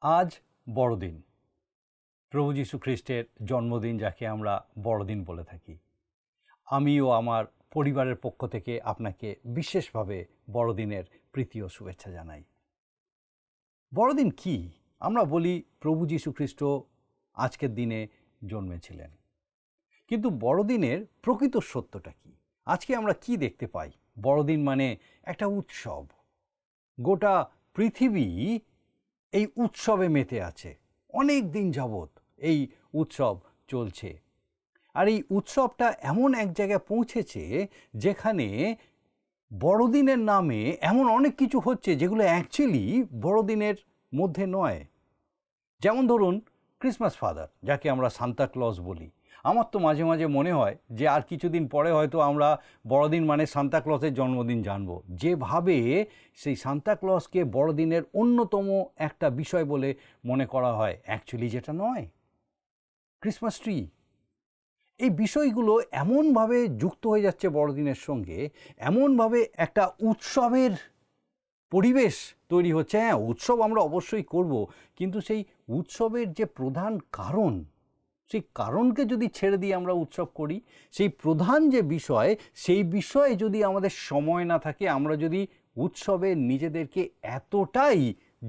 আজ বড়দিন, প্রভু যীশু খ্রিস্টের জন্মদিন, যাকে আমরা বড়দিন বলে থাকি। আমি ও আমার পরিবারের পক্ষ থেকে আপনাকে বিশেষভাবে বড়দিনের প্রীতি ও শুভেচ্ছা জানাই। বড়দিন কি? আমরা বলি প্রভু যীশু খ্রিস্ট আজকের দিনে জন্মেছিলেন, কিন্তু বড়দিনের প্রকৃত সত্যটা কি? আজকে আমরা কি দেখতে পাই? বড়দিন মানে একটা উৎসব। গোটা পৃথিবী এই উৎসবে মেতে আছে। অনেক দিন যাবৎ এই উৎসব চলছে, আর এই উৎসবটা এমন এক জায়গায় পৌঁছেছে যেখানে বড়দিনের নামে এমন অনেক কিছু হচ্ছে যেগুলো অ্যাকচুয়ালি বড়দিনের মধ্যে নয়। যেমন ধরুন ক্রিসমাস ফাদার, যাকে আমরা সান্তা ক্লজ বলি। আমার তো মাঝে মাঝে মনে হয় যে আর কিছুদিন পরে হয়তো আমরা বড়দিন মানে সান্তা ক্লজের জন্মদিন জানবো। যেভাবে সেই সান্তা ক্লজকে বড়দিনের অন্যতম একটা বিষয় বলে মনে করা হয়, অ্যাকচুয়ালি যেটা নয়। ক্রিসমাস ট্রি, এই বিষয়গুলো এমনভাবে যুক্ত হয়ে যাচ্ছে বড়দিনের সঙ্গে, এমনভাবে একটা উৎসবের পরিবেশ তৈরি হচ্ছে। হ্যাঁ, উৎসব আমরা অবশ্যই করব, কিন্তু সেই উৎসবের যে প্রধান কারণ, সেই কারণকে যদি ছেড়ে দিয়ে আমরা উৎসব করি, সেই প্রধান যে বিষয়, সেই বিষয়ে যদি আমাদের সময় না থাকে, আমরা যদি উৎসবে নিজেদেরকে এতটাই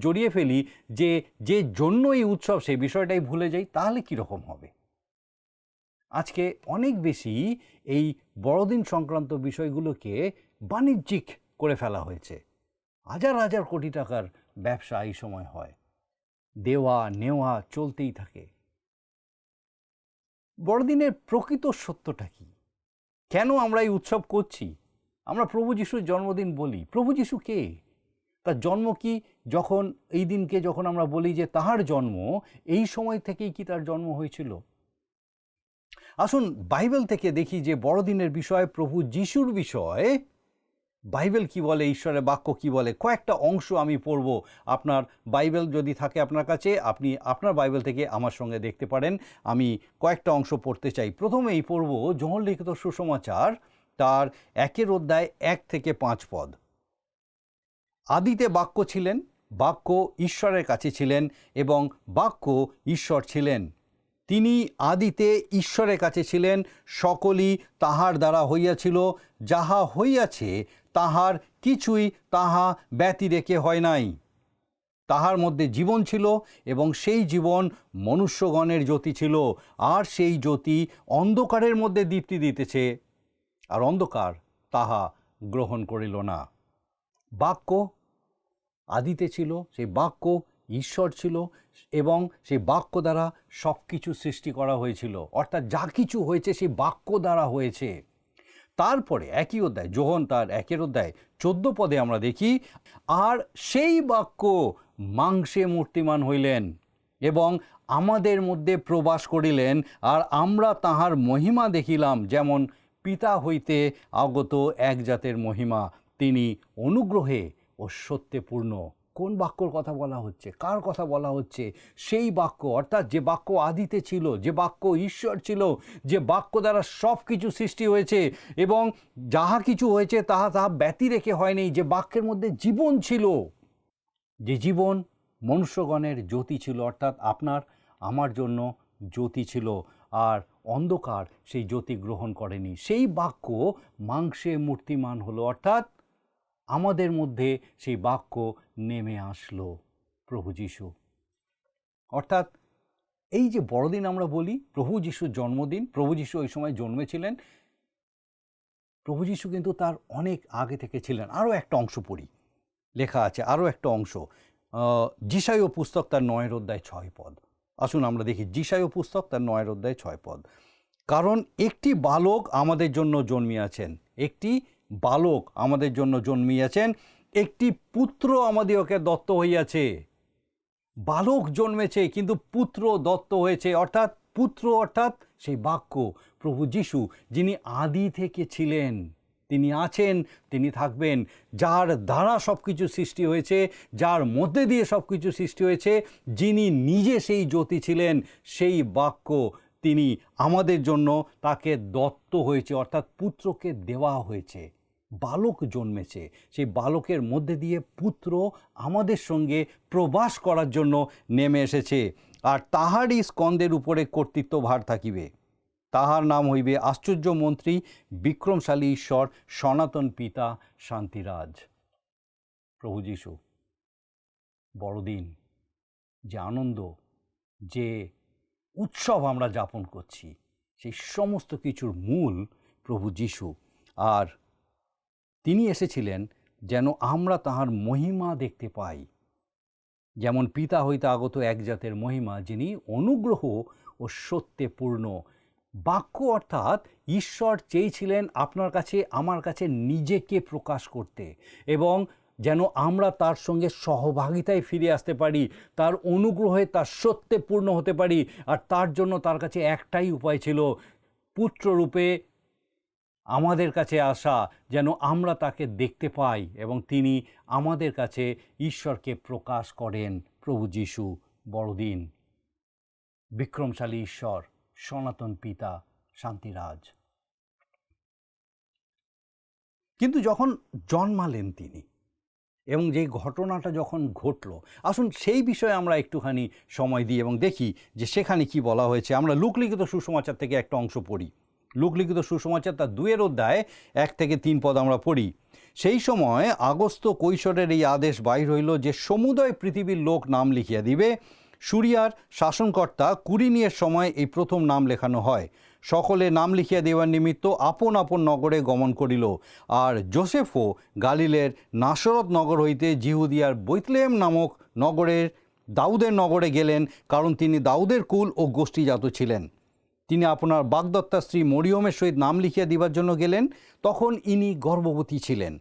জড়িয়ে ফেলি যে যে জন্য এই উৎসব সেই বিষয়টাই ভুলে যাই, তাহলে কীরকম হবে? আজকে অনেক বেশি এই বড়দিন সংক্রান্ত বিষয়গুলোকে বাণিজ্যিক করে ফেলা হয়েছে। হাজার হাজার কোটি টাকার ব্যবসা এই সময় হয়, দেওয়া নেওয়া চলতেই থাকে। বড়দিনের প্রকৃত সত্যটা কি? কেন আমরা এই উৎসব করছি? আমরা প্রভু যিশুর জন্মদিন বলি। প্রভু যিশু কে? তার জন্ম কি? যখন এই দিনকে যখন আমরা বলি যে তাহার জন্ম, এই সময় থেকেই কি তার জন্ম হয়েছিল? আসুন বাইবেল থেকে দেখি যে বড়দিনের বিষয়ে, প্রভু যিশুর বিষয়ে বাইবেল কি বলে, ঈশ্বরের বাক্য কি বলে। কয়েকটা অংশ আমি পড়ব। আপনার বাইবেল যদি থাকে আপনার কাছে, আপনি আপনার বাইবেল থেকে আমার সঙ্গে দেখতে পারেন। আমি কয়েকটা অংশ পড়তে চাই। প্রথমেই পড়ব যোহন লিখিত সুসমাচার, তার 1 অধ্যায় 1 থেকে 5 পদ। আদিতে বাক্য ছিলেন, বাক্য ঈশ্বরের কাছে ছিলেন এবং বাক্য ঈশ্বর ছিলেন। তিনি আদিতে ঈশ্বরের কাছে ছিলেন। সকলই তাহার দ্বারা হইয়াছিল, যাহা হইয়াছে তাহার কিছুই তাহা ব্যতিরেকে হয় নাই। তাহার মধ্যে জীবন ছিল এবং সেই জীবন মনুষ্যগণের জ্যোতি ছিল, আর সেই জ্যোতি অন্ধকারের মধ্যে দীপ্তি দিতেছে, আর অন্ধকার তাহা গ্রহণ করিল না। বাক্য আদিতে ছিল, সেই বাক্য ঈশ্বর ছিল এবং সেই বাক্য দ্বারা সব কিছু সৃষ্টি করা হয়েছিল। অর্থাৎ যা কিছু হয়েছে সেই বাক্য দ্বারা হয়েছে। তারপরে একই অধ্যায়, যোহন তার 1 অধ্যায় 14 পদে আমরা দেখি, আর সেই বাক্য মাংসে মূর্তিমান হইলেন এবং আমাদের মধ্যে প্রবাস করিলেন, আর আমরা তাহার মহিমা দেখিলাম, যেমন পিতা হইতে আগত এক জাতের মহিমা। তিনি অনুগ্রহে ও সত্যে পূর্ণ। কোন বাক্যর কথা বলা হচ্ছে? কার কথা বলা হচ্ছে? সেই বাক্য, অর্থাৎ যে বাক্য আদিতে ছিল, যে বাক্য ঈশ্বর ছিল, যে বাক্য দ্বারা সব কিছু সৃষ্টি হয়েছে এবং যাহা কিছু হয়েছে তাহা ব্যতি রেখে হয়নি। যে বাক্যের মধ্যে জীবন ছিল, যে জীবন মনুষ্যগণের জ্যোতি ছিল, অর্থাৎ আপনার আমার জন্য জ্যোতি ছিল, আর অন্ধকার সেই জ্যোতি গ্রহণ করেনি। সেই বাক্য মাংসে মূর্তিমান হলো, অর্থাৎ আমাদের মধ্যে সেই বাক্য নেমে আসলো, প্রভু যিশু। অর্থাৎ এই যে বড়দিন আমরা বলি, প্রভু যিশুর জন্মদিন, প্রভু যিশু ওই সময় জন্মেছিলেন। প্রভু যিশু কিন্তু তার অনেক আগে থেকে ছিলেন। আরও একটা অংশ পড়ি, লেখা আছে আরও একটা অংশ, যিশায় পুস্তক তার 9 অধ্যায় 6 পদ। আসুন আমরা দেখি যিশায় পুস্তক তার 9 অধ্যায় 6 পদ। কারণ একটি বালক আমাদের জন্য জন্মিয়াছেন, একটি বালক আমাদের জন্য জন্মিয়াছেন, একটি পুত্র আমাদিওকে দত্ত হইয়াছে। বালক জন্মেছে, কিন্তু পুত্র দত্ত হয়েছে। অর্থাৎ পুত্র, অর্থাৎ সেই বাক্য প্রভু যিশু, যিনি আদি থেকে ছিলেন, তিনি আছেন, তিনি থাকবেন, যার দ্বারা সব কিছু সৃষ্টি হয়েছে, যার মধ্যে দিয়ে সব কিছু সৃষ্টি হয়েছে, যিনি নিজে সেই জ্যোতি ছিলেন, সেই বাক্য তিনি আমাদের জন্য, তাকে দত্ত হয়েছে, অর্থাৎ পুত্রকে দেওয়া হয়েছে। বালক জন্মেছে, সেই বালকের মধ্যে দিয়ে পুত্র আমাদের সঙ্গে প্রবাস করার জন্য নেমে এসেছে, আর তাহারই স্কন্দের উপরে কর্তৃত্বভার থাকিবে। তাহার নাম হইবে আশ্চর্য মন্ত্রী, বিক্রমশালী ঈশ্বর, সনাতন পিতা, শান্তিরাজ। প্রভু যীশু, বড়দিন, যে আনন্দ, যে উৎসব আমরা যাপন করছি, সেই সমস্ত কিছুর মূল প্রভু যীশু। আর তিনি এসেছিলেন যেন আমরা তাহার মহিমা দেখতে পাই, যেমন পিতা হইতে আগত এক জাতের মহিমা, যিনি অনুগ্রহ ও সত্যে পূর্ণ। বাক্য অর্থাৎ ঈশ্বর চেয়েছিলেন আপনার কাছে আমার কাছে নিজেকে প্রকাশ করতে, এবং যেন আমরা তার সঙ্গে সহভাগিতায় ফিরে আসতে পারি, তার অনুগ্রহে, তার সত্যে পূর্ণ হতে পারি। আর তার জন্য তার কাছে একটাই উপায় ছিল, পুত্ররূপে আমাদের কাছে আসা, যেন আমরা তাকে দেখতে পাই এবং তিনি আমাদের কাছে ঈশ্বরকে প্রকাশ করেন। প্রভু যীশু, বড়দিন, বিক্রমশালী ঈশ্বর, সনাতন পিতা, শান্তিরাজ। কিন্তু যখন জন্মালেন তিনি এবং যেই ঘটনাটা যখন ঘটল, আসুন সেই বিষয়ে আমরা একটুখানি সময় দিই এবং দেখি যে সেখানে কি বলা হয়েছে। আমরা লুকলিখিত সুসমাচার থেকে একটা অংশ পড়ি। লুকলিখিত সুসমাচার তার 2 অধ্যায় 1 থেকে 3 পদ আমরা পড়ি। সেই সময় আগস্ত কৈশোরের এই আদেশ বাহির হইল যে সমুদয় পৃথিবীর লোক নাম লিখিয়া দিবে। সুরিয়ার শাসনকর্তা কুরিনিয়ের সময় এই প্রথম নাম লেখানো হয়। সকলে নাম লিখিয়া দেওয়ার নিমিত্ত আপন আপন নগরে গমন করিল। আর যোসেফও গালিলের নাসরত নগর হইতে জিহুদিয়ার বৈতলেহেম নামক নগরের দাউদের নগরে গেলেন, কারণ তিনি দাউদের কুল ও গোষ্ঠীজাত ছিলেন। তিনি আপনার বাগদত্তা স্ত্রী মরিয়মের সহিত নাম লিখিয়া দিবার জন্য গেলেন। তখন ইনি গর্ভবতী ছিলেন।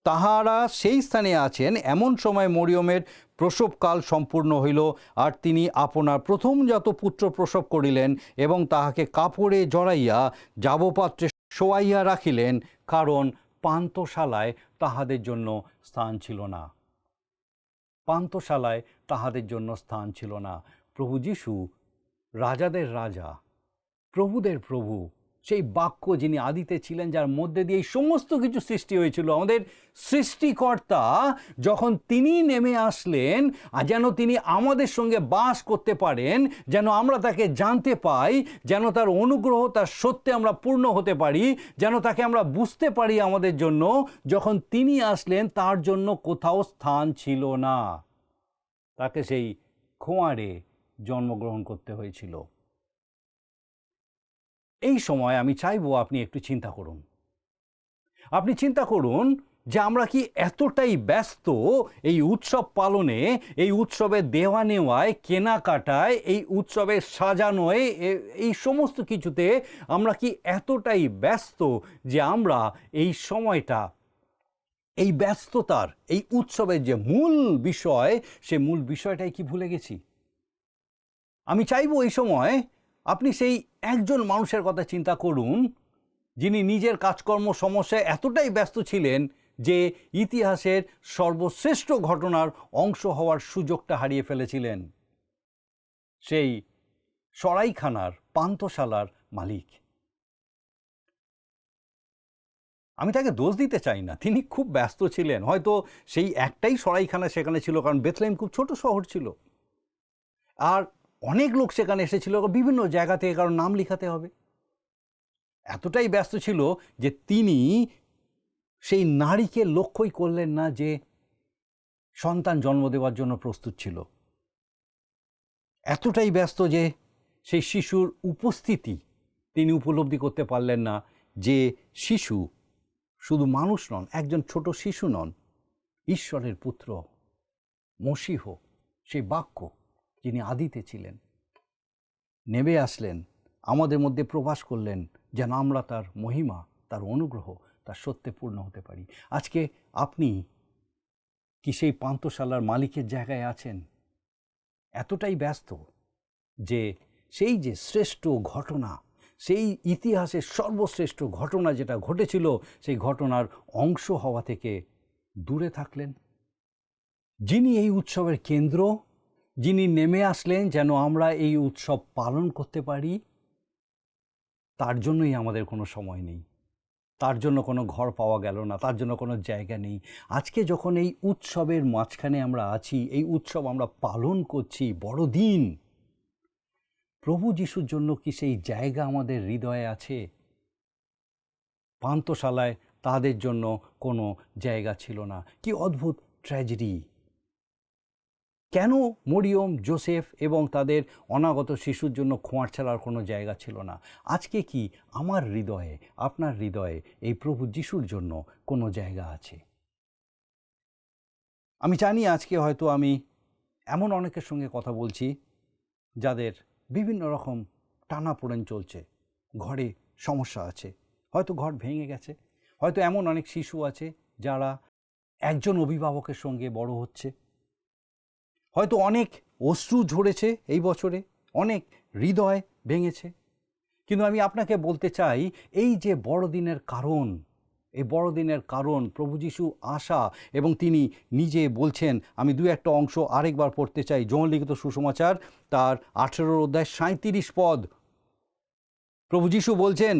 তাহারা সেই স্থানে আছেন এমন সময় মরিয়মের প্রসবকাল সম্পূর্ণ হইল, আর তিনি আপনার প্রথমজাত পুত্র প্রসব করিলেন এবং তাহাকে কাপড়ে জড়াইয়া যাবপাত্রে শোয়াইয়া রাখিলেন, কারণ পান্থশালায় তাহাদের জন্য স্থান ছিল না। পান্থশালায় তাহাদের জন্য স্থান ছিল না। প্রভু যীশু, রাজাদের রাজা, প্রভুদের প্রভু, সেই বাক্য যিনি আদিতে ছিলেন, যার মধ্যে দিয়ে এই সমস্ত কিছু সৃষ্টি হয়েছিল, আমাদের সৃষ্টিকর্তা, যখন তিনি নেমে আসলেন আর যেন তিনি আমাদের সঙ্গে বাস করতে পারেন, যেন আমরা তাকে জানতে পাই, যেন তার অনুগ্রহ, তার সত্যে আমরা পূর্ণ হতে পারি, যেন তাকে আমরা বুঝতে পারি আমাদের জন্য, যখন তিনি আসলেন তার জন্য কোথাও স্থান ছিল না। তাকে সেই খোঁয়াড়ে জন্মগ্রহণ করতে হয়েছিল। এই সময় আমি চাইবো আপনি একটু চিন্তা করুন। আপনি চিন্তা করুন যে আমরা কি এতটাই ব্যস্ত এই উৎসব পালনে, এই উৎসবের দেওয়া নেওয়ায়, কেনাকাটায়, এই উৎসবের সাজানোয়, এই সমস্ত কিছুতে আমরা কি এতটাই ব্যস্ত যে আমরা এই সময়টা, এই ব্যস্ততার, এই উৎসবের যে মূল বিষয়, সে মূল বিষয়টাই কি ভুলে গেছি? আমি চাইবো এই সময় আপনি সেই একজন মানুষের কথা চিন্তা করুন, যিনি নিজের কাজকর্ম সমস্যায় এতটাই ব্যস্ত ছিলেন যে ইতিহাসের সর্বশ্রেষ্ঠ ঘটনার অংশ হওয়ার সুযোগটা হারিয়ে ফেলেছিলেন। সেই সরাইখানার, পান্থশালার মালিক। আমি তাকে দোষ দিতে চাই না, তিনি খুব ব্যস্ত ছিলেন। হয়তো সেই একটাই সরাইখানা সেখানে ছিল, কারণ বেথলেহেম খুব ছোট শহর ছিল, আর অনেক লোক সেখানে এসেছিল বিভিন্ন জায়গা থেকে, কারণ নাম লিখাতে হবে। এতটাই ব্যস্ত ছিল যে তিনি সেই নারীকে লক্ষ্যই করলেন না যে সন্তান জন্ম দেওয়ার জন্য প্রস্তুত ছিল। এতটাই ব্যস্ত যে সেই শিশুর উপস্থিতি তিনি উপলব্ধি করতে পারলেন না, যে শিশু শুধু মানুষ নন, একজন ছোট শিশু নন, ঈশ্বরের পুত্র, মসীহ, সেই বাক্য যিনি আদিতে ছিলেন, নেমে আসলেন, আমাদের মধ্যে প্রবাস করলেন, যেন আমরা তার মহিমা, তার অনুগ্রহ, তার সত্যে পূর্ণ হতে পারি। আজকে আপনি কি সেই পান্থশালার মালিকের জায়গায় আছেন? এতটাই ব্যস্ত যে সেই যে শ্রেষ্ঠ ঘটনা, সেই ইতিহাসের সর্বশ্রেষ্ঠ ঘটনা যেটা ঘটেছিল, সেই ঘটনার অংশ হওয়া থেকে দূরে থাকলেন। যিনি এই উৎসবের কেন্দ্র, যিনি নেমে আসলেন যেন আমরা এই উৎসব পালন করতে পারি, তার জন্যই আমাদের কোনো সময় নেই। তার জন্য কোনো ঘর পাওয়া গেল না, তার জন্য কোনো জায়গা নেই। আজকে যখন এই উৎসবের মাঝখানে আমরা আছি, এই উৎসব আমরা পালন করছি, বড়দিন, প্রভু যিশুর জন্য কি সেই জায়গা আমাদের হৃদয়ে আছে? পান্থশালায় তাদের জন্য কোনো জায়গা ছিল না। কি অদ্ভুত ট্র্যাজেডি! কেন মরিয়ম, যোসেফ এবং তাদের অনাগত শিশুর জন্য খোঁয়ার ছাড়ার কোনো জায়গা ছিল না? আজকে কি আমার হৃদয়ে, আপনার হৃদয়ে এই প্রভু যিশুর জন্য কোনো জায়গা আছে? আমি জানি আজকে হয়তো আমি এমন অনেকের সঙ্গে কথা বলছি যাদের বিভিন্ন রকম টানাপোড়েন চলছে, ঘরে সমস্যা আছে, হয়তো ঘর ভেঙে গেছে, হয়তো এমন অনেক শিশু আছে যারা একজন অভিভাবকের সঙ্গে বড় হচ্ছে, হয়তো অনেক অশ্রু ঝরেছে এই বছরে, অনেক হৃদয় ভেঙেছে। কিন্তু আমি আপনাকে বলতে চাই, এই যে বড়দিনের কারণ, এই বড়দিনের কারণ প্রভু যীশু আসা, এবং তিনি নিজে বলছেন, আমি দু একটা অংশ আরেকবার পড়তে চাই। যোহন লিখিত সুসমাচার তার 18 অধ্যায় 37 পদ। প্রভু যীশু বলছেন,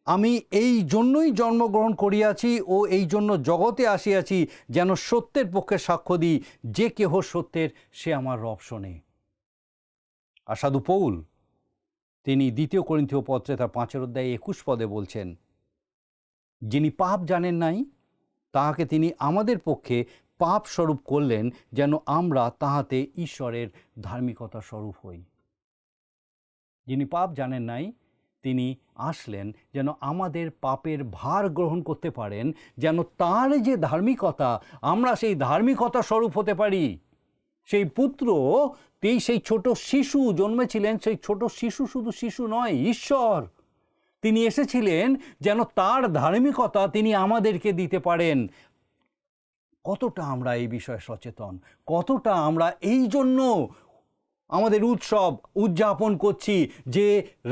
আমি এই জন্যই জন্মগ্রহণ করিয়াছি ও এই জন্য জগতে আসিয়াছি, যেন সত্যের পক্ষে সাক্ষ্য দিই, যে কেহ সত্যের সে আমার রব শোনে। আর সাধু পৌল তিনি 2 করিন্থীয় পত্রে তার 5 অধ্যায় 21 পদে বলছেন, যিনি পাপ জানেন নাই তাহাকে তিনি আমাদের পক্ষে পাপ স্বরূপ করলেন, যেন আমরা তাহাতে ঈশ্বরের ধার্মিকতা স্বরূপ হই। যিনি পাপ জানেন নাই তিনি আসলেন যেন আমাদের পাপের ভার গ্রহণ করতে পারেন, যেন তার যে ধার্মিকতা, আমরা সেই ধার্মিকতা স্বরূপ হতে পারি। সেই পুত্র, সেই ছোট শিশু জন্মেছিলেন, সেই ছোট শিশু শুধু শিশু নয়, ঈশ্বর। তিনি এসেছিলেন যেন তার ধার্মিকতা তিনি আমাদেরকে দিতে পারেন। কতটা আমরা এই বিষয়ে সচেতন, কতটা আমরা এই জন্য আমাদের উৎসব উদযাপন করছি যে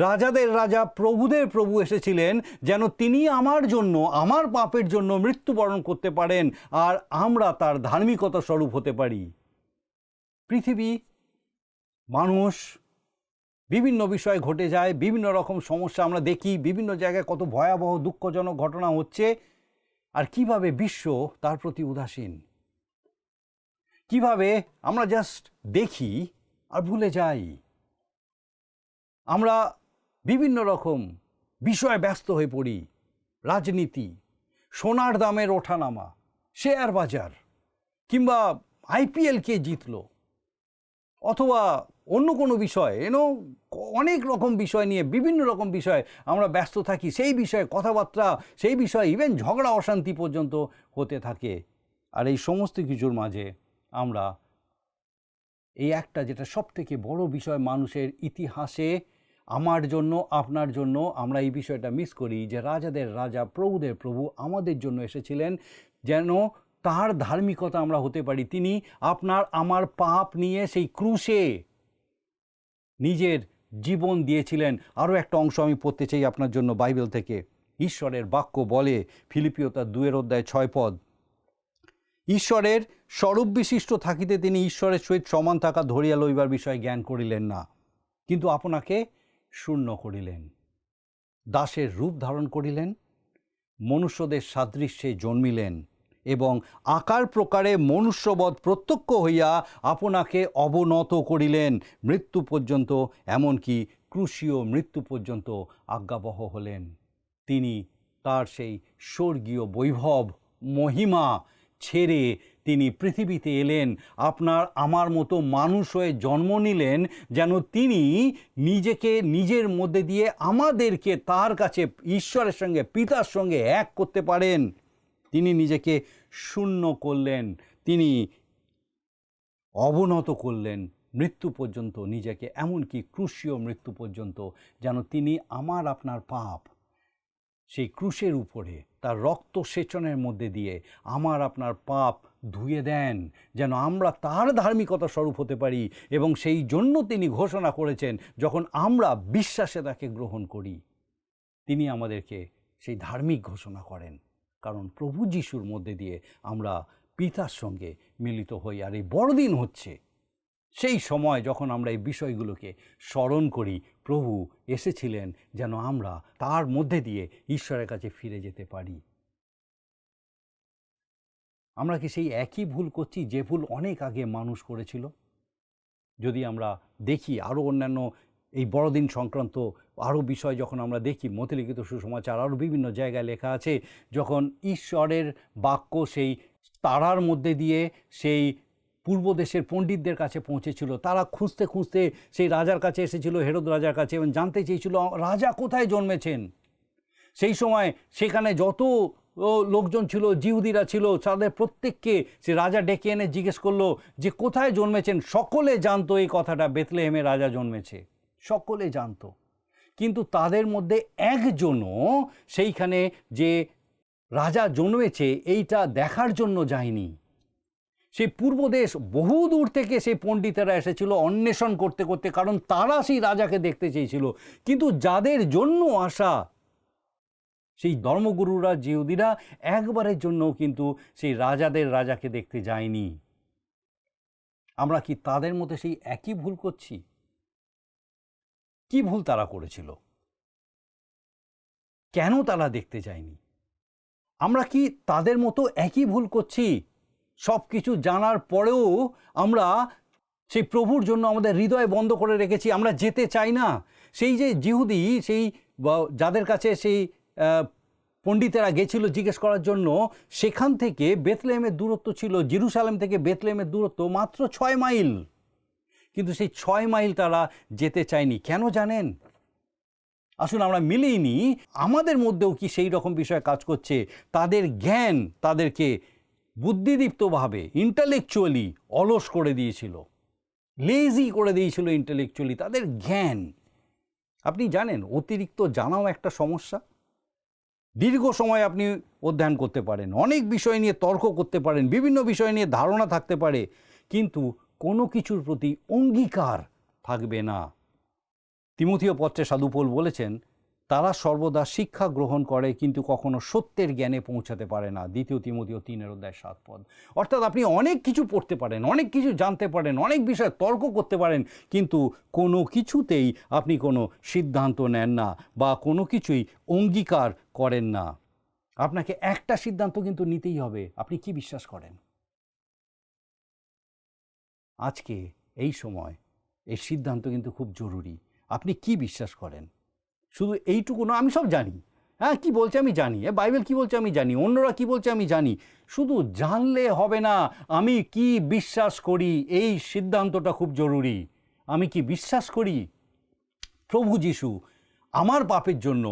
রাজাদের রাজা, প্রভুদের প্রভু এসেছিলেন যেন তিনি আমার জন্য, আমার পাপের জন্য মৃত্যুবরণ করতে পারেন, আর আমরা তার ধার্মিকতা স্বরূপ হতে পারি। পৃথিবী, মানুষ, বিভিন্ন বিষয় ঘটে যায়, বিভিন্ন রকম সমস্যা আমরা দেখি, বিভিন্ন জায়গায় কত ভয়াবহ দুঃখজনক ঘটনা হচ্ছে, আর কিভাবে বিশ্ব তার প্রতি উদাসীন। কিভাবে আমরা জাস্ট দেখি আর ভুলে যাই। আমরা বিভিন্ন রকম বিষয়ে ব্যস্ত হয়ে পড়ি, রাজনীতি, সোনার দামের ওঠানামা, শেয়ার বাজার, কিংবা IPL কে জিতলো, অথবা অন্য কোনো বিষয়, অনেক রকম বিষয় নিয়ে, বিভিন্ন রকম বিষয় আমরা ব্যস্ত থাকি। সেই বিষয়ে কথাবার্তা, সেই বিষয়ে ইভেন ঝগড়া অশান্তি পর্যন্ত হতে থাকে। আর এই সমস্ত কিছুর মাঝে আমরা এই একটা, যেটা সবথেকে বড় বিষয় মানুষের ইতিহাসে, আমার জন্য, আপনার জন্য, আমরা এই বিষয়টা মিস করি যে রাজাদের রাজা, প্রভুদের প্রভু আমাদের জন্য এসেছিলেন যেন তার ধার্মিকতা আমরা হতে পারি। তিনি আপনার আমার পাপ নিয়ে সেই ক্রুশে নিজের জীবন দিয়েছিলেন। আরও একটা অংশ আমি পড়তে চাই আপনার জন্য বাইবেল থেকে। ঈশ্বরের বাক্য বলে, ফিলিপিও তার 2 অধ্যায় 6 পদ, ঈশ্বরের স্বরূপ বিশিষ্ট থাকিতে তিনি ঈশ্বরের সহিত সমান থাকা ধরিয়া লইবার বিষয়ে জ্ঞান করিলেন না, কিন্তু আপনাকে শূন্য করিলেন, দাসের রূপ ধারণ করিলেন, মনুষ্যদের সাদৃশ্যে জন্মিলেন, এবং আকার প্রকারে মনুষ্যবৎ প্রত্যক্ষ হইয়া আপনাকে অবনত করিলেন, মৃত্যু পর্যন্ত, এমনকি ক্রুশীয় মৃত্যু পর্যন্ত আজ্ঞাবহ হলেন। তিনি তার সেই স্বর্গীয় বৈভব, মহিমা ছেড়ে তিনি পৃথিবীতে এলেন, আপনার আমার মতো মানুষ হয়ে জন্ম নিলেন, যেন তিনি নিজেকে নিজের মধ্যে দিয়ে আমাদেরকে তার কাছে, ঈশ্বরের সঙ্গে, পিতার সঙ্গে এক করতে পারেন। তিনি নিজেকে শূন্য করলেন, তিনি অবনত করলেন মৃত্যু পর্যন্ত নিজেকে, এমনকি ক্রুশীয় মৃত্যু পর্যন্ত, যেন তিনি আমার আপনার পাপ সেই ক্রুশের উপরে তার রক্ত সেচনের মধ্যে দিয়ে আমার আপনার পাপ ধুয়ে দেন, যেন আমরা তার ধার্মিকতা স্বরূপ হতে পারি। এবং সেই জন্য তিনি ঘোষণা করেছেন, যখন আমরা বিশ্বাসে তাকে গ্রহণ করি, তিনি আমাদেরকে সেই ধার্মিক ঘোষণা করেন, কারণ প্রভু যিশুর মধ্যে দিয়ে আমরা পিতার সঙ্গে মিলিত হই। আর এই বড়দিন হচ্ছে সেই সময় যখন আমরা এই বিষয়গুলোকে স্মরণ করি, প্রভু এসেছিলেন যেন আমরা তার মধ্যে দিয়ে ঈশ্বরের কাছে ফিরে যেতে পারি। আমরা কি সেই একই ভুল করছি যে ভুল অনেক আগে মানুষ করেছিল? যদি আমরা দেখি আরও অন্যান্য এই বড়দিন সংক্রান্ত আরও বিষয় যখন আমরা দেখি, মতিলিখিত সুসমাচার আরও বিভিন্ন জায়গায় লেখা আছে, যখন ঈশ্বরের বাক্য সেই তারার মধ্যে দিয়ে সেই পূর্ব দেশের পণ্ডিতদের কাছে পৌঁছেছিল, তারা খুঁজতে খুঁজতে সেই রাজার কাছে এসেছিল, হেরোদ রাজার কাছে, এবং জানতে চেয়েছিল রাজা কোথায় জন্মেছেন। সেই সময় সেখানে যত লোকজন ছিল, জিহুদিরা ছিল, তাদের প্রত্যেককে সে রাজা ডেকে এনে জিজ্ঞেস করলো যে কোথায় জন্মেছেন। সকলে জানতো এই কথাটা, বেথলেহেমে রাজা জন্মেছে, সকলে জানতো। কিন্তু তাদের মধ্যে একজনও সেইখানে যে রাজা জন্মেছে এইটা দেখার জন্য যায়নি। সেই পূর্বদেশ বহু দূর থেকে সেই পণ্ডিতেরা এসেছিল অন্বেষণ করতে করতে, কারণ তারা সেই রাজাকে দেখতে চেয়েছিল। কিন্তু যাদের জন্য আসা, সেই ধর্মগুরুরা, জিহুদিরা একবারের জন্য কিন্তু সেই রাজাকে দেখতে যায়নি। আমরা কি তাদের মধ্যে সেই একই ভুল করছি? কি ভুল তারা করেছিল? কেন তারা দেখতে যায়নি? আমরা কি তাদের মতো একই ভুল করছি? সব কিছু জানার পরেও আমরা সেই প্রভুর জন্য আমাদের হৃদয় বন্ধ করে রেখেছি, আমরা যেতে চাই না। সেই যে জিহুদি, সেই যাদের কাছে সেই পণ্ডিতেরা গেছিল জিজ্ঞেস করার জন্য, সেখান থেকে বেথলেহেমের দূরত্ব ছিল, জেরুসালেম থেকে বেথলেহেমের দূরত্ব মাত্র 6 মাইল। কিন্তু সেই 6 মাইল তারা যেতে চায়নি। কেন জানেন? আসুন আমরা মিলিয়ে নিই, আমাদের মধ্যেও কি সেই রকম বিষয় কাজ করছে? তাদের জ্ঞান তাদেরকে বুদ্ধিদীপ্তভাবে, ইন্টালেকচুয়ালি অলস করে দিয়েছিল, লেজি করে দিয়েছিল ইন্টালেকচুয়ালি তাদের জ্ঞান। আপনি জানেন অতিরিক্ত জানাও একটা সমস্যা। দীর্ঘ সময় আপনি অধ্যয়ন করতে পারেন, অনেক বিষয় নিয়ে তর্ক করতে পারেন, বিভিন্ন বিষয় নিয়ে ধারণা থাকতে পারে, কিন্তু কোনো কিছুর প্রতি অঙ্গীকার থাকবে না। তিমথিয় পত্রে সাধু পৌল বলেছেন, তারা সর্বদা শিক্ষা গ্রহণ করে কিন্তু কখনো সত্যের জ্ঞানে পৌঁছাতে পারে না। 2 তিমথিয় 3:7 পদ। অর্থাৎ আপনি অনেক কিছু পড়তে পারেন, অনেক কিছু জানতে পারেন, অনেক বিষয়ে তর্ক করতে পারেন, কিন্তু কোনো কিছুতেই আপনি কোনো সিদ্ধান্ত নেন না বা কোনো কিছুই অঙ্গীকার করেন না। আপনাকে একটা সিদ্ধান্ত কিন্তু নিতেই হবে, আপনি কি বিশ্বাস করেন। আজকে এই সময় এই সিদ্ধান্ত কিন্তু খুব জরুরি। আপনি কি বিশ্বাস করেন? শুধু এইটুকু না, আমি সব জানি, হ্যাঁ কি বলছে আমি জানি, বাইবেল কি বলছে আমি জানি, অন্যরা কি বলছে আমি জানি, শুধু জানলে হবে না। আমি কি বিশ্বাস করি, এই সিদ্ধান্তটা খুব জরুরি। আমি কি বিশ্বাস করি প্রভু যিশু আমার পাপের জন্য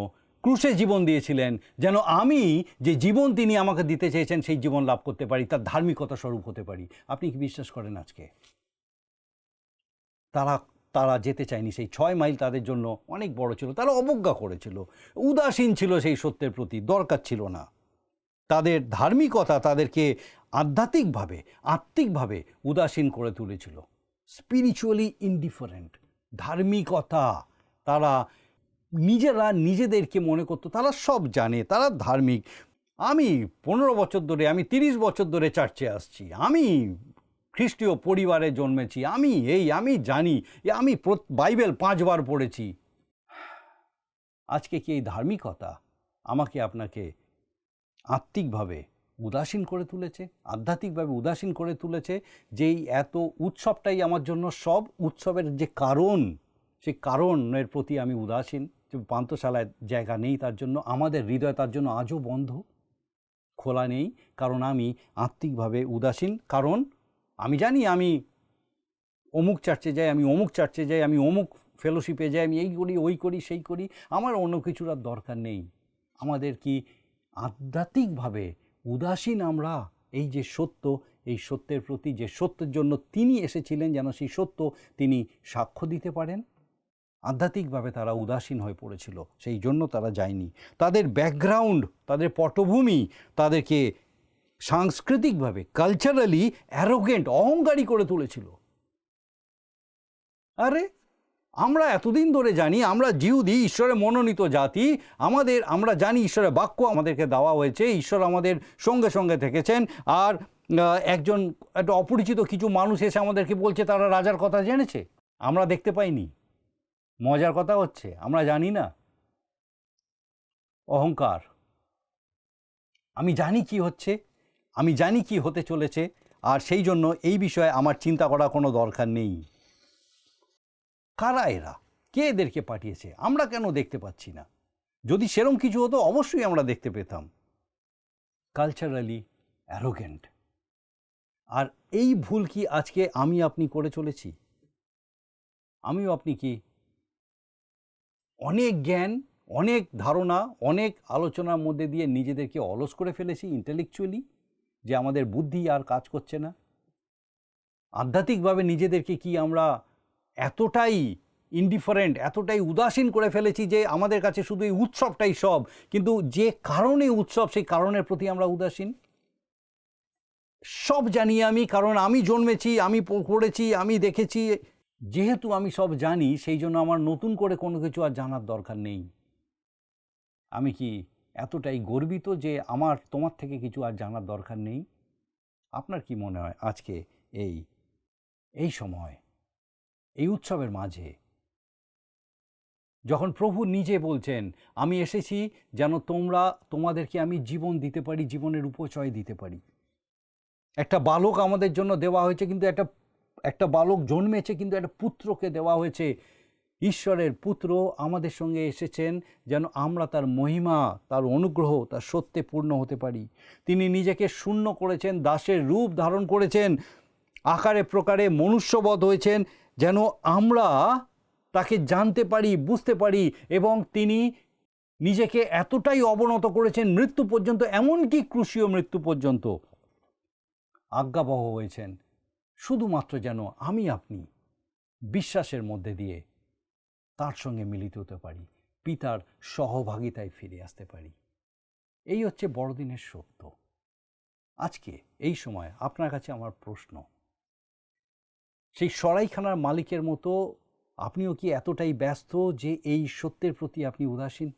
ক্রুশে জীবন দিয়েছিলেন, যেন আমি যে জীবন তিনি আমাকে দিতে চেয়েছেন সেই জীবন লাভ করতে পারি, তার ধার্মিকতা স্বরূপ হতে পারি। আপনি কি বিশ্বাস করেন? আজকে তারা যেতে চায়নি। সেই 6 মাইল তাদের জন্য অনেক বড় ছিল, তারা অবজ্ঞা করেছিল, উদাসীন ছিল সেই সত্যের প্রতি, দরকার ছিল না। তাদের ধার্মিকতা তাদেরকে আধ্যাত্মিকভাবে, আত্মিকভাবে উদাসীন করে তুলেছিল, স্পিরিচুয়ালি ইনডিফারেন্ট। ধার্মিকতা, তারা নিজেরা নিজেদেরকে মনে করতো তারা সব জানে, তারা ধার্মিক। আমি 15 বছর ধরে, আমি 30 বছর ধরে চার্চে আসছি, আমি খ্রিস্টীয় পরিবারে জন্মেছি, আমি জানি, আমি বাইবেল 5 বার পড়েছি। আজকে কি এই ধার্মিকতা আমাকে আপনাকে আত্মিকভাবে উদাসীন করে তুলেছে, আধ্যাত্মিকভাবে উদাসীন করে তুলেছে? যেই এত উৎসবটাই আমার জন্য সব, উৎসবের যে কারণ, সেই কারণের প্রতি আমি উদাসীন। পান্থশালায় জায়গা নেই তার জন্য, আমাদের হৃদয় তার জন্য আজও বন্ধ, খোলা নেই, কারণ আমি আত্মিকভাবে উদাসীন। কারণ আমি জানি আমি অমুক চার্চে যাই, আমি অমুক চার্চে যাই, আমি অমুক ফেলোশিপে যাই, আমি এই করি, ওই করি, সেই করি, আমার অন্য কিছুর আর দরকার নেই। আমাদের কি আধ্যাত্মিকভাবে উদাসীন আমরা এই যে সত্য, এই সত্যের প্রতি, যে সত্যের জন্য তিনি এসেছিলেন যেন সেই সত্য তিনি সাক্ষ্য দিতে পারেন? আধ্যাত্মিকভাবে তারা উদাসীন হয়ে পড়েছিল, সেই জন্য তারা যায়নি। তাদের ব্যাকগ্রাউন্ড, তাদের পটভূমি তাদেরকে সাংস্কৃতিকভাবে, কালচারালি অ্যারোগেন্ট, অহংকারী করে তুলেছিল। আরে আমরা এতদিন ধরে জানি আমরা জিহুদি, ঈশ্বরের মনোনীত জাতি, আমরা জানি ঈশ্বরের বাক্য আমাদেরকে দেওয়া হয়েছে, ঈশ্বর আমাদের সঙ্গে সঙ্গে থেকেছেন, আর একজন একটা অপরিচিত কিছু মানুষ এসে আমাদেরকে বলছে তারা রাজার কথা জেনেছে, আমরা দেখতে পাইনি। মজার কথা হচ্ছে আমরা জানি না। অহংকার। আমি জানি কি হচ্ছে, আমি জানি কি হতে চলেছে, আর সেই জন্য এই বিষয়ে আমার চিন্তা করার কোনো দরকার নেই। কারা এরা? কে এদেরকে পাঠিয়েছে? আমরা কেন দেখতে পাচ্ছি না? যদি সেরম কিছু হতো অবশ্যই আমরা দেখতে পেতাম। Culturally arrogant. আর এই ভুল কি আজকে আমি আপনি করে চলেছি? আমিও আপনি কি অনেক জ্ঞান, অনেক ধারণা, অনেক আলোচনার মধ্যে দিয়ে নিজেদেরকে অলস করে ফেলেছি ইন্টেলেকচুয়ালি, যে আমাদের বুদ্ধি আর কাজ করছে না? আধ্যাত্মিকভাবে নিজেদেরকে কি আমরা এতটাই ইনডিফারেন্ট, এতটাই উদাসীন করে ফেলেছি যে আমাদের কাছে শুধু এই উৎসবটাই সব, কিন্তু যে কারণে উৎসব সেই কারণের প্রতি আমরা উদাসীন? সব জানি আমি, কারণ আমি জন্মেছি, আমি পড়েছি, আমি দেখেছি। যেহেতু আমি সব জানি সেই জন্য আমার নতুন করে কোনো কিছু আর জানার দরকার নেই। আমি কি এতটাই গর্বিত যে আমার তোমার থেকে কিছু আর জানার দরকার নেই? আপনার কি মনে হয় আজকে এই সময়, এই উৎসবের মাঝে, যখন প্রভু নিজে বলছেন আমি এসেছি যেন তোমাদেরকে আমি জীবন দিতে পারি, জীবনের উপচয় দিতে পারি। একটা বালক আমাদের জন্য দেওয়া হয়েছে, কিন্তু একটা বালক জন্মেছে, কিন্তু একটা পুত্রকে দেওয়া হয়েছে। ঈশ্বরের পুত্র আমাদের সঙ্গে এসেছেন যেন আমরা তার মহিমা, তার অনুগ্রহ, তার সত্যে পূর্ণ হতে পারি। তিনি নিজেকে শূন্য করেছেন, দাসের রূপ ধারণ করেছেন, আকারে প্রকারে মনুষ্যবধ হয়েছেন যেন আমরা তাকে জানতে পারি, বুঝতে পারি। এবং তিনি নিজেকে এতটাই অবনত করেছেন মৃত্যু পর্যন্ত, এমনকি ক্রুশীয় মৃত্যু পর্যন্ত আজ্ঞাবহ হয়েছেন, শুধুমাত্র যেন আমি আপনি বিশ্বাসের মধ্যে দিয়ে তার সঙ্গে মিলিত হতে পারি, পিতার সহভাগিতায় ফিরে আসতে পারি। এই হচ্ছে বড়দিনের সত্য। আজকে এই সময় আপনার কাছে আমার প্রশ্ন, সেই সরাইখানার মালিকের মতো আপনিও কি এতটাই ব্যস্ত যে এই সত্যের প্রতি আপনি উদাসীন?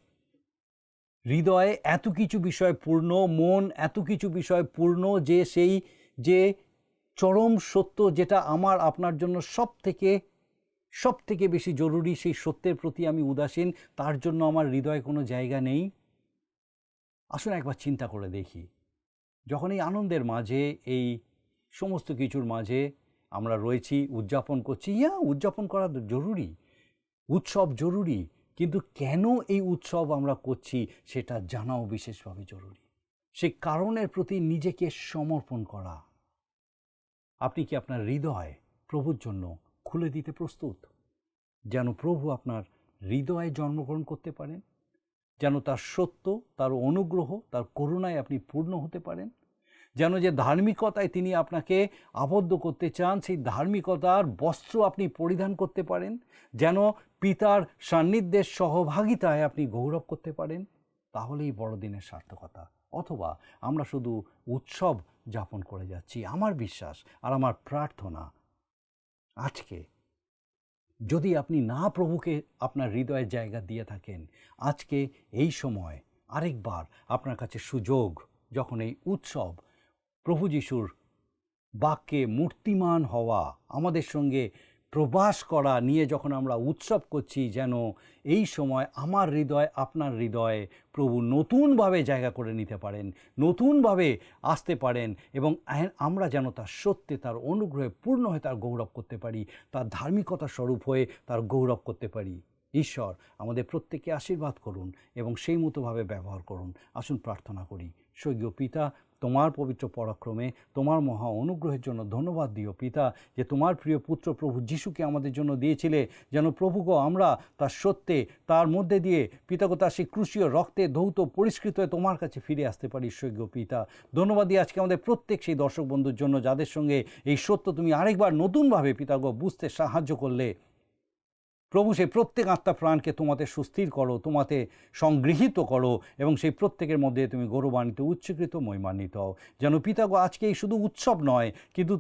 হৃদয়ে এত কিছু বিষয় পূর্ণ, মন এত কিছু বিষয় পূর্ণ যে চরম সত্য, যেটা আমার আপনার জন্য সব থেকে বেশি জরুরি, সেই সত্যের প্রতি আমি উদাসীন, তার জন্য আমার হৃদয়ে কোনো জায়গা নেই। আসুন একবার চিন্তা করে দেখি, যখন এই আনন্দের মাঝে, এই সমস্ত কিছুর মাঝে আমরা রয়েছি, উদযাপন করছি, উদযাপন করা জরুরি, উৎসব জরুরি, কিন্তু কেন এই উৎসব আমরা করছি সেটা জানাও বিশেষভাবে জরুরি। সেই কারণের প্রতি নিজেকে সমর্পণ করা। আপনি কি আপনার হৃদয় প্রভুর জন্য খুলে দিতে প্রস্তুত? যেন প্রভু আপনার হৃদয়ে জন্মগ্রহণ করতে পারেন, যেন তার সত্য, তার অনুগ্রহ, তার করুণায় আপনি পূর্ণ হতে পারেন, যেন যে ধার্মিকতায় তিনি আপনাকে আবদ্ধ করতে চান সেই ধার্মিকতার বস্ত্র আপনি পরিধান করতে পারেন, যেন পিতার সান্নিধ্যের সহভাগিতায় আপনি গৌরব করতে পারেন। তাহলেই বড়দিনের সার্থকতা। অথবা আমরা শুধু উৎসব যাপন করে যাচ্ছি। আমার বিশ্বাস আর আমার প্রার্থনা, আজকে যদি আপনি না প্রভুকে আপনার হৃদয়ের জায়গা দিয়ে থাকেন, আজকে এই সময় আরেকবার আপনার কাছে সুযোগ, যখন এই উৎসব প্রভু যিশুর বাক্যে মূর্তিমান হওয়া, আমাদের সঙ্গে প্রবাস করা নিয়ে যখন আমরা উৎসব করছি, যেন এই সময় আমার হৃদয়, আপনার হৃদয়ে প্রভু নতুনভাবে জায়গা করে নিতে পারেন, নতুনভাবে আসতে পারেন, এবং আমরা যেন তার সত্যে, তার অনুগ্রহে পূর্ণ হয়ে তার গৌরব করতে পারি, তার ধার্মিকতা স্বরূপ হয়ে তার গৌরব করতে পারি। ঈশ্বর আমাদের প্রত্যেককে আশীর্বাদ করুন এবং সেই মতোভাবে ব্যবহার করুন। আসুন প্রার্থনা করি। স্বর্গীয় পিতা, তোমার পবিত্র পরাক্রমে, তোমার মহা অনুগ্রহের জন্য ধন্যবাদ দিও পিতা, যে তোমার প্রিয় পুত্র প্রভু যিশুকে আমাদের জন্য দিয়েছিলে, যেন প্রভুগো আমরা তার সত্যে, তার মধ্যে দিয়ে পিতাগো তার সেই ক্রুশীয় রক্তে ধৌত পরিষ্কৃত হয়ে তোমার কাছে ফিরে আসতে পারি। স্বর্গীয় পিতা, ধন্যবাদ দিই আজকে আমাদের প্রত্যেক সেই দর্শক বন্ধুর জন্য যাদের সঙ্গে এই সত্য তুমি আরেকবার নতুনভাবে পিতাগো বুঝতে সাহায্য করলে। প্রভু সেই প্রত্যেক আত্মা প্রাণকে তোমাতে সুস্থির করো, তোমাতে সংগৃহীত করো এবং সেই প্রত্যেকের মধ্যে তুমি গৌরবান্বিত, উচ্চকৃত, মহিমান্বিত হও। যেন পিতাগো আজকে এই শুধু উৎসব নয়, কিন্তু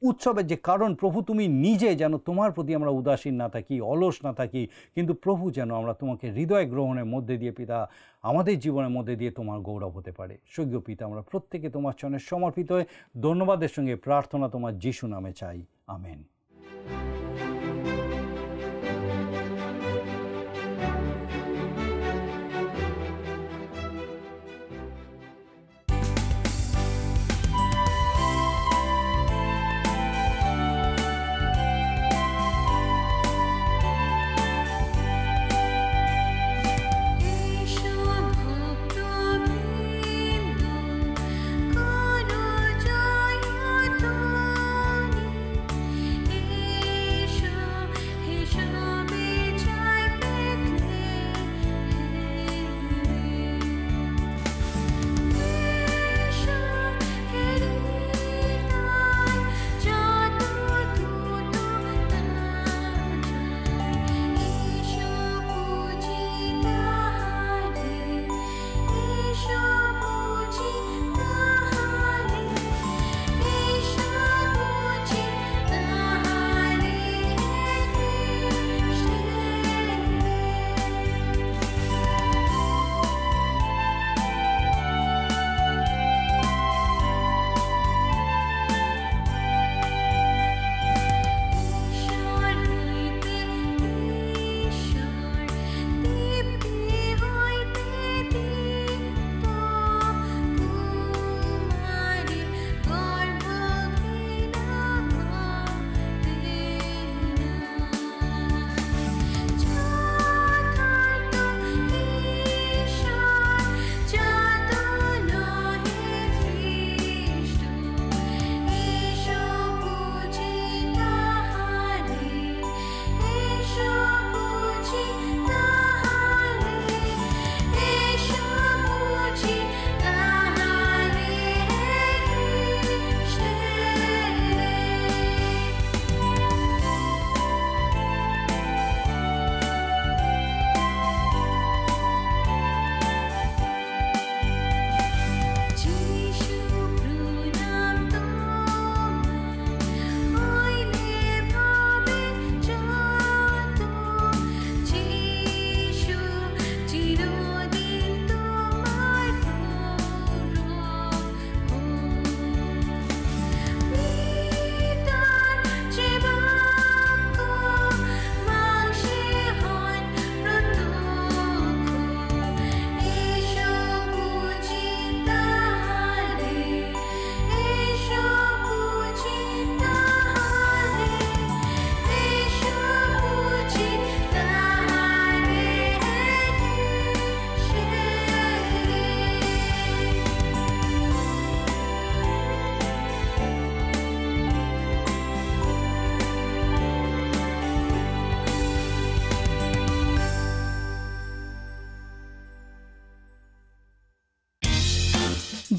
উৎসবের যে কারণ প্রভু তুমি নিজে, যেন তোমার প্রতি আমরা উদাসীন না থাকি, অলস না থাকি, কিন্তু প্রভু যেন আমরা তোমাকে হৃদয় গ্রহণের মধ্যে দিয়ে পিতা আমাদের জীবনের মধ্যে দিয়ে তোমার গৌরব হতে পারে। স্বর্গীয় পিতা, আমরা প্রত্যেকে তোমার চরণে সমর্পিত হয়ে ধন্যবাদের সঙ্গে প্রার্থনা তোমার যিশু নামে চাই, আমেন।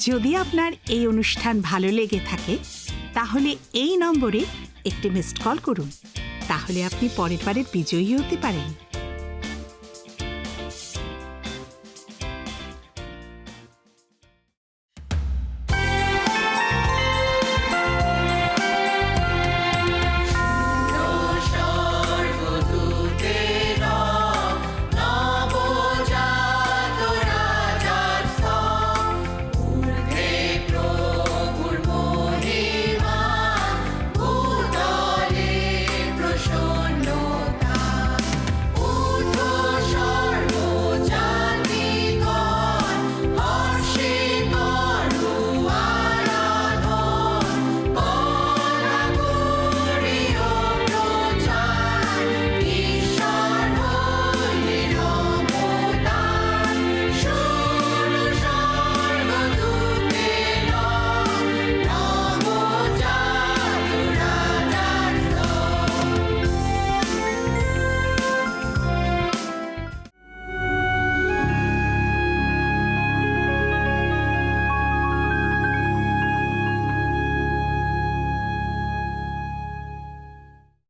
যদি আপনার এই অনুষ্ঠান ভালো লেগে থাকে তাহলে এই নম্বরে একটি মিসড কল করুন। তাহলে আপনি পরের বারের বিজয়ী হতে পারেন।